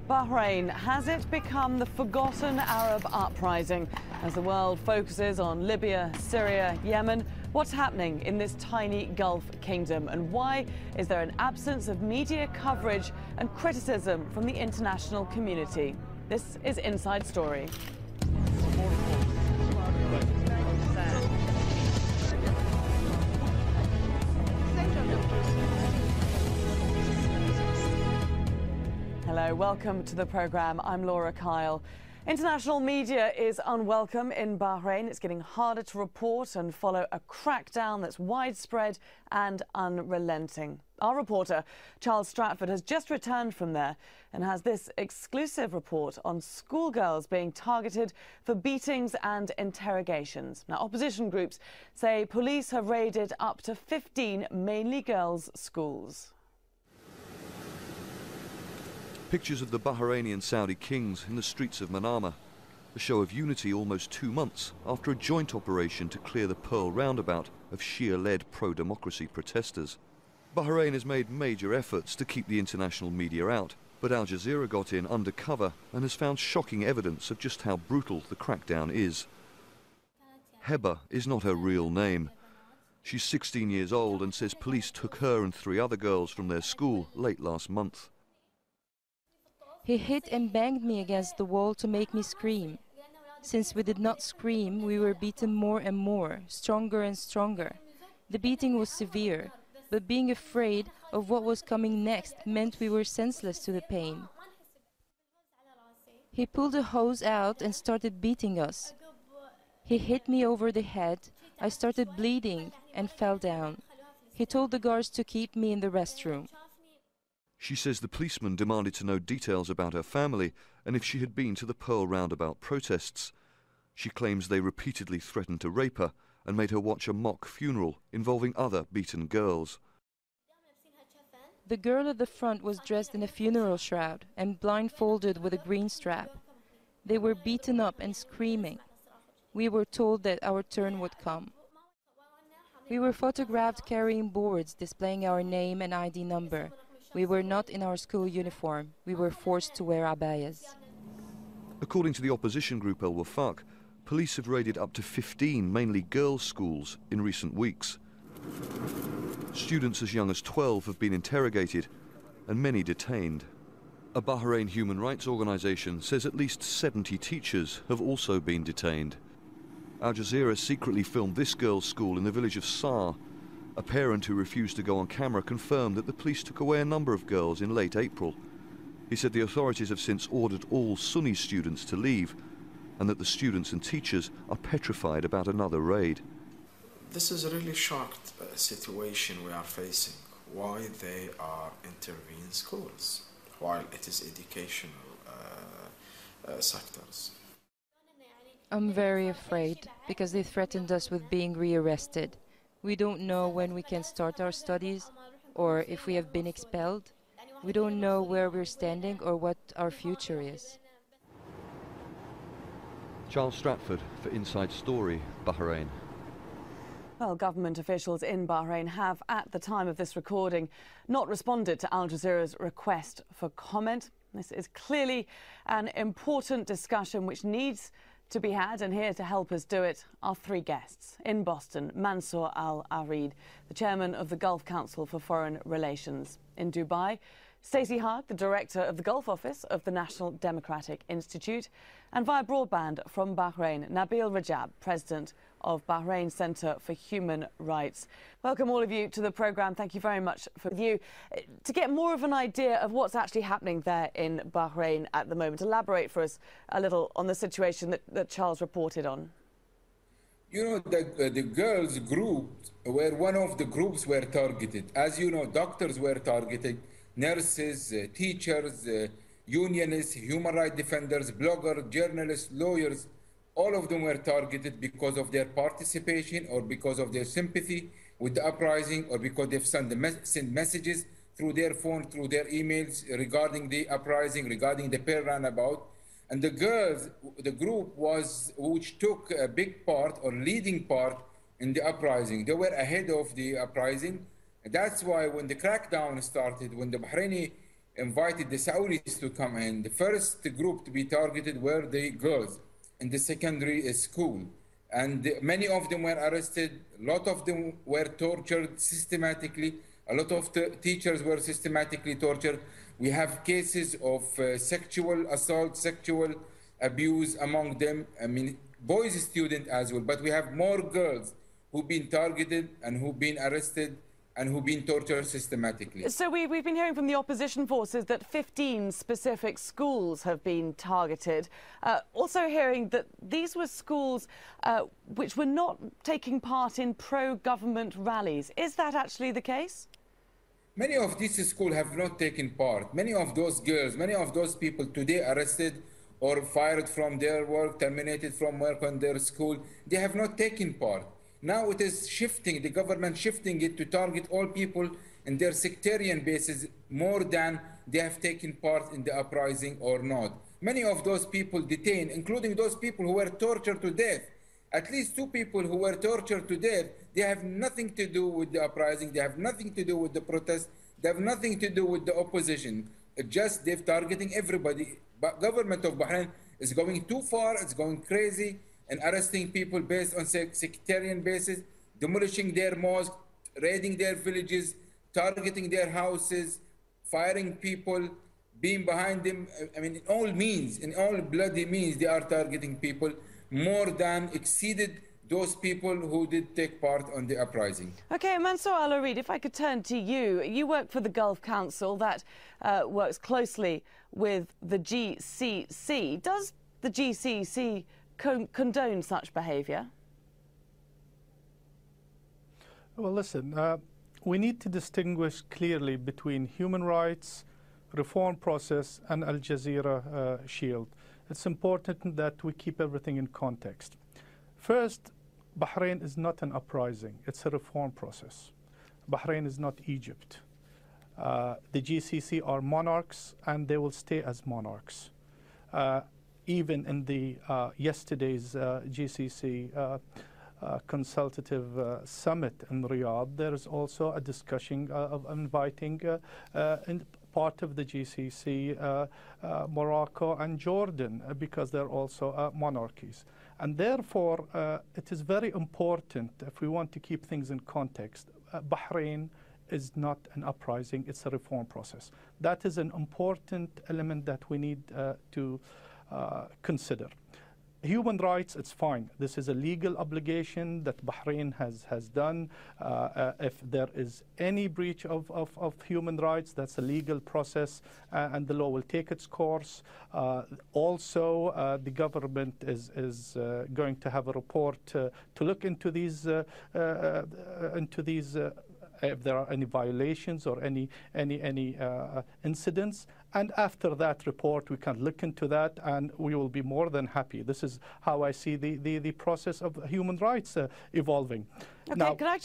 Bahrain, has it become the forgotten Arab uprising? As the world focuses on Libya, Syria, Yemen, what's happening in this tiny Gulf kingdom? And why is there an absence of media coverage and criticism from the international community? This is Inside Story. Hello, welcome to the programme. I'm Laura Kyle. International media is unwelcome in Bahrain. It's getting harder to report and follow a crackdown that's widespread and unrelenting. Our reporter, Charles Stratford, has just returned from there and has this exclusive report on schoolgirls being targeted for beatings and interrogations. Now, opposition groups say police have raided up to 15 mainly girls' schools. Pictures of the Bahraini and Saudi kings in the streets of Manama. A show of unity almost 2 months after a joint operation to clear the Pearl roundabout of Shia-led pro-democracy protesters. Bahrain has made major efforts to keep the international media out, but Al Jazeera got in undercover and has found shocking evidence of just how brutal the crackdown is. Heba is not her real name. She's 16 years old and says police took her and 3 other girls from their school late last month. He hit and banged me against the wall to make me scream. Since we did not scream, we were beaten more and more, stronger and stronger. The beating was severe, but being afraid of what was coming next meant we were senseless to the pain. He pulled a hose out and started beating us. He hit me over the head. I started bleeding and fell down. He told the guards to keep me in the restroom. She says the policeman demanded to know details about her family and if she had been to the Pearl roundabout protests. She claims they repeatedly threatened to rape her and made her watch a mock funeral involving other beaten girls. The girl at the front was dressed in a funeral shroud and blindfolded with a green strap. They were beaten up and screaming. We were told that our turn would come. We were photographed carrying boards displaying our name and ID number. We were not in our school uniform. We were forced to wear abayas. According to the opposition group Al Wafaq, police have raided up to 15 mainly girls' schools in recent weeks. Students as young as 12 have been interrogated and many detained. A Bahrain human rights organisation says at least 70 teachers have also been detained. Al Jazeera secretly filmed this girls' school in the village of Sar. A parent who refused to go on camera confirmed that the police took away a number of girls in late April. He said the authorities have since ordered all Sunni students to leave and that the students and teachers are petrified about another raid. This is a really shocked situation we are facing. Why they are intervening schools while it is educational sectors. I'm very afraid because they threatened us with being rearrested. We don't know when we can start our studies or if we have been expelled. We don't know where we're standing or what our future is. Charles Stratford for Inside Story, Bahrain. Well, government officials in Bahrain have, at the time of this recording, not responded to Al Jazeera's request for comment. This is clearly an important discussion which needs to be had, and here to help us do it are 3 guests. In Boston, Mansour al-Arid, the chairman of the Gulf Council for Foreign Relations. In Dubai, Stacey Haag, the director of the Gulf Office of the National Democratic Institute. And via broadband from Bahrain, Nabeel Rajab, president of Bahrain Centre for Human Rights. Welcome all of you to the programme. Thank you very much for you. To get more of an idea of what's actually happening there in Bahrain at the moment, elaborate for us a little on the situation that Charles reported on. You know, the girls group were one of the groups were targeted. As you know, doctors were targeted, nurses, teachers, unionists, human rights defenders, bloggers, journalists, lawyers. All of them were targeted because of their participation or because of their sympathy with the uprising or because they've sent messages through their phone, through their emails regarding the uprising, regarding the Pearl roundabout. And the girls, the group which took a big part or leading part in the uprising. They were ahead of the uprising. And that's why when the crackdown started, when the Bahraini invited the Saudis to come in. The first group to be targeted were the girls in the secondary school. And many of them were arrested. A lot of them were tortured systematically. A lot of teachers were systematically tortured. We have cases of sexual assault, sexual abuse among them. I mean, boys students as well. But we have more girls who've been targeted and who've been arrested and who've been tortured systematically. So we've been hearing from the opposition forces that 15 specific schools have been targeted. Also hearing that these were schools which were not taking part in pro-government rallies. Is that actually the case? Many of these schools have not taken part. Many of those girls, many of those people today arrested or fired from their work, terminated from work on their school, they have not taken part. Now it is shifting, the government shifting it to target all people in their sectarian basis more than they have taken part in the uprising or not. Many of those people detained, including those people who were tortured to death. At least 2 people who were tortured to death, they have nothing to do with the uprising, they have nothing to do with the protest, they have nothing to do with the opposition. Just they're targeting everybody. But government of Bahrain is going too far, it's going crazy, and arresting people based on sectarian basis, demolishing their mosques, raiding their villages, targeting their houses, firing people, being behind them. I mean, in all means, in all bloody means, they are targeting people more than exceeded those people who did take part on the uprising. OK, Mansour Al-Arid, if I could turn to you. You work for the Gulf Council that works closely with the GCC. Does the GCC condone such behaviour? Well, listen, we need to distinguish clearly between human rights, reform process and Al Jazeera shield. It's important that we keep everything in context. First, Bahrain is not an uprising, it's a reform process. Bahrain is not Egypt. The GCC are monarchs and they will stay as monarchs. Even in the yesterday's GCC consultative summit in Riyadh, there is also a discussion of inviting in part of the GCC Morocco and Jordan because they're also monarchies. And therefore, it is very important, if we want to keep things in context, Bahrain is not an uprising, it's a reform process. That is an important element that we need to consider. Human rights, it's fine. This is a legal obligation that Bahrain has done. If there is any breach of human rights, that's a legal process and the law will take its course. Also, the government is going to have a report to look into these if there are any violations or any incidents. And after that report, we can look into that and we will be more than happy. This is how I see the process of human rights evolving. Okay, now, can I just